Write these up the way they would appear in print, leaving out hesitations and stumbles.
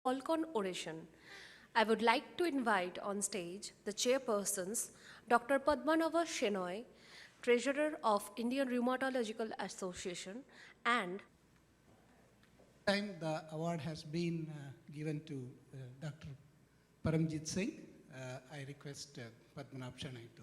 Kolkon oration. I would like to invite on stage the chairpersons, Dr. Padmanava Shenoy, Treasurer of Indian Rheumatological Association, and Time the award has been given to Dr. Paramjit Singh. I request Padmanabh Shenoy to.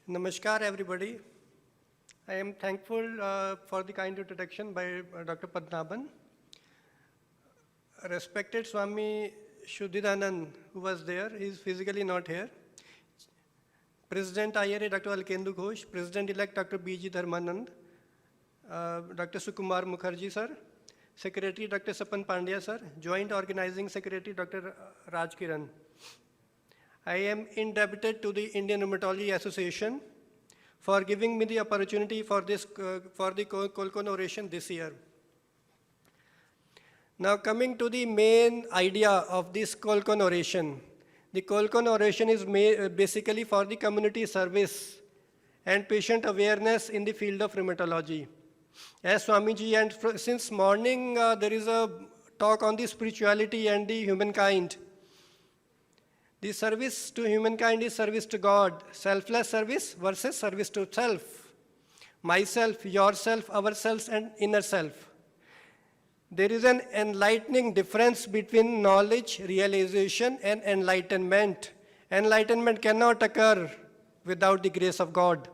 Namaskar, everybody. I am thankful for the kind introduction by Dr. Padmanabhan. Respected Swami Shuddhidanand, who was there, he is physically not here. President IRA, Dr. Alkendu Ghosh, President-elect Dr. B.G. Dharmanand, Dr. Sukumar Mukherjee, sir, Secretary Dr. Sapan Pandya, sir, Joint Organizing Secretary Dr. Raj Kiran. I am indebted to the Indian Rheumatology Association for giving me the opportunity for this for the Kolkon oration this year. Now coming to the main idea of this Kolkon oration. The Kolkon oration is basically for the community service and patient awareness in the field of rheumatology. As Swamiji, and since morning there is a talk on the spirituality and the humankind. The service to humankind is service to God, selfless service versus service to self. Myself, yourself, ourselves, and inner self. There is an enlightening difference between knowledge, realization, and enlightenment. Enlightenment cannot occur without the grace of God.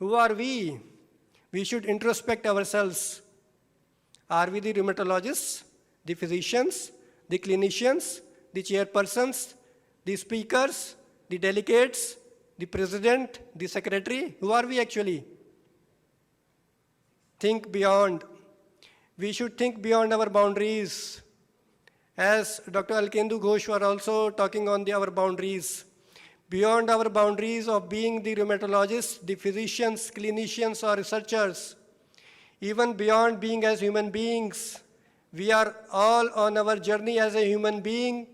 Who are we? We should introspect ourselves. Are we the rheumatologists, the physicians, the clinicians, the chairpersons, the speakers, the delegates, the president, the secretary? Who are we actually? Think beyond. We should think beyond our boundaries. As Dr. Alkendu Ghosh were also talking on our boundaries. Beyond our boundaries of being the rheumatologists, the physicians, clinicians, or researchers. Even beyond being as human beings. We are all on our journey as a human being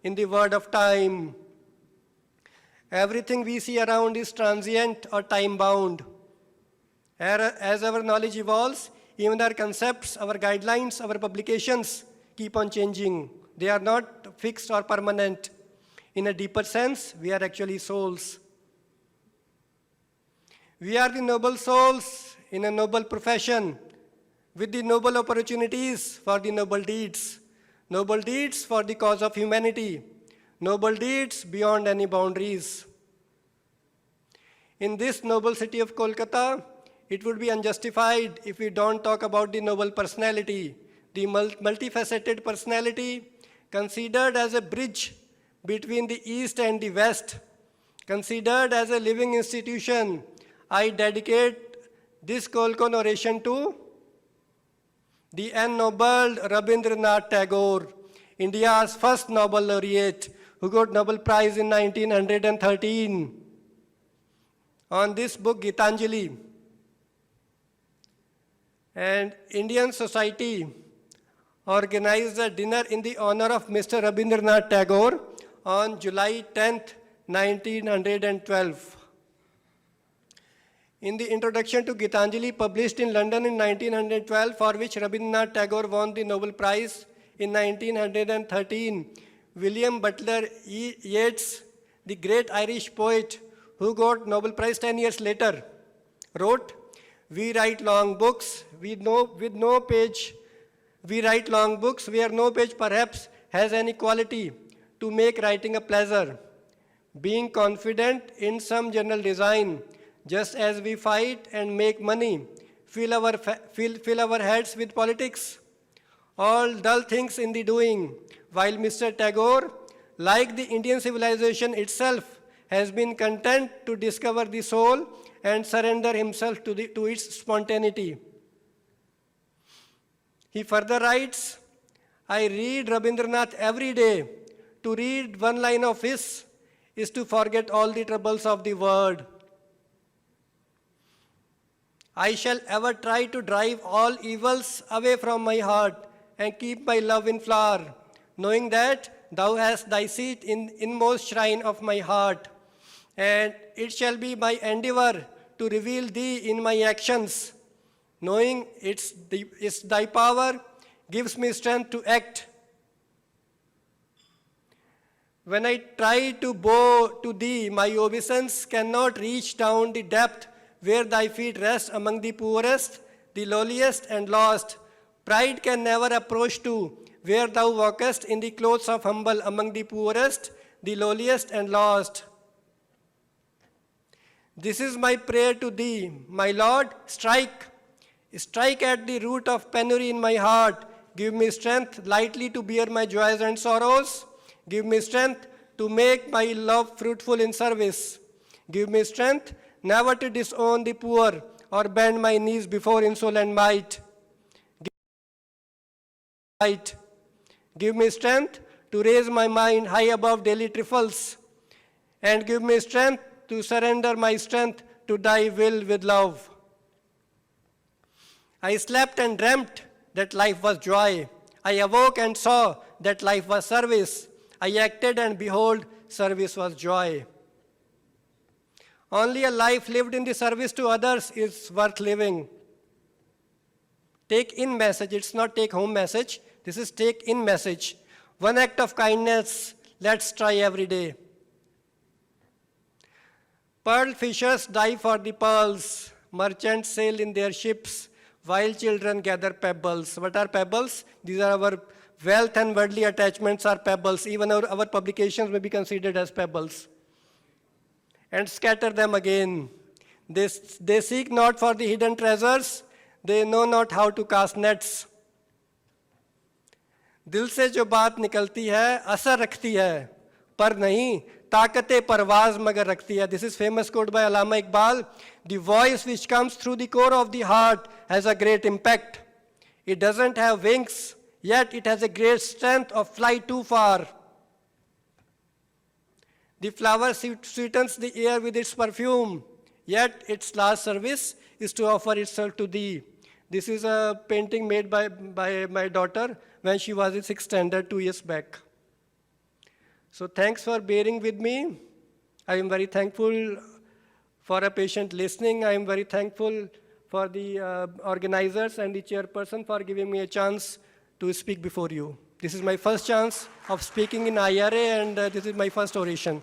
in the word of time. Everything we see around is transient or time-bound. As our knowledge evolves, even our concepts, our guidelines, our publications keep on changing. They are not fixed or permanent. In a deeper sense, we are actually souls. We are the noble souls in a noble profession, with the noble opportunities for the noble deeds for the cause of humanity, noble deeds beyond any boundaries. In this noble city of Kolkata, it would be unjustified if we don't talk about the noble personality, the multifaceted personality considered as a bridge between the East and the West, considered as a living institution. I dedicate this Kolkon oration to the ennobled Rabindranath Tagore, India's first Nobel laureate, who got Nobel Prize in 1913. On this book, Gitanjali, and Indian Society organized a dinner in the honor of Mr. Rabindranath Tagore on July 10th, 1912. In the introduction to Gitanjali, published in London in 1912, for which Rabindranath Tagore won the Nobel Prize in 1913, William Butler Yeats, the great Irish poet who got Nobel Prize 10 years later, wrote, "We write long books we write long books where no page perhaps has any quality to make writing a pleasure, being confident in some general design, just as we fight and make money, fill our heads with politics, all dull things in the doing, while Mr. Tagore, like the Indian civilization itself, has been content to discover the soul and surrender himself to its spontaneity." He further writes, I read Rabindranath every day. To read one line of his is to forget all the troubles of the world. I shall ever try to drive all evils away from my heart and keep my love in flower, knowing that thou hast thy seat in inmost shrine of my heart. And it shall be my endeavor to reveal thee in my actions, knowing it's thy power gives me strength to act. When I try to bow to thee, my obeisance cannot reach down the depth where thy feet rest among the poorest, the lowliest, and lost. Pride can never approach to where thou walkest in the clothes of humble among the poorest, the lowliest, and lost. This is my prayer to thee, my Lord, strike at the root of penury in my heart. Give me strength lightly to bear my joys and sorrows. Give me strength to make my love fruitful in service. Give me strength never to disown the poor or bend my knees before insolent might. Give me strength to raise my mind high above daily trifles, and give me strength to surrender my strength to thy will with love. I slept and dreamt that life was joy. I awoke and saw that life was service. I acted and behold, service was joy. Only a life lived in the service to others is worth living. Take in message, it's not take home message. This is take in message. One act of kindness, let's try every day. Pearl fishers dive for the pearls. Merchants sail in their ships, while children gather pebbles. What are pebbles? These are our wealth and worldly attachments are pebbles. Even our publications may be considered as pebbles. And scatter them again. They seek not for the hidden treasures. They know not how to cast nets. दिल से जो बात निकलती है असर रखती है पर नहीं ताकते परवाज मगर रखती है. This is famous quote by Allama Iqbal. The voice which comes through the core of the heart has a great impact. It doesn't have wings, yet it has a great strength of flight too far. The flower sweetens the air with its perfume, yet its last service is to offer itself to thee. This is a painting made by my daughter when she was in 6th standard 2 years back. So thanks for bearing with me. I am very thankful for a patient listening. I am very thankful for the organizers and the chairperson for giving me a chance to speak before you. This is my first chance of speaking in IRA, and this is my first oration.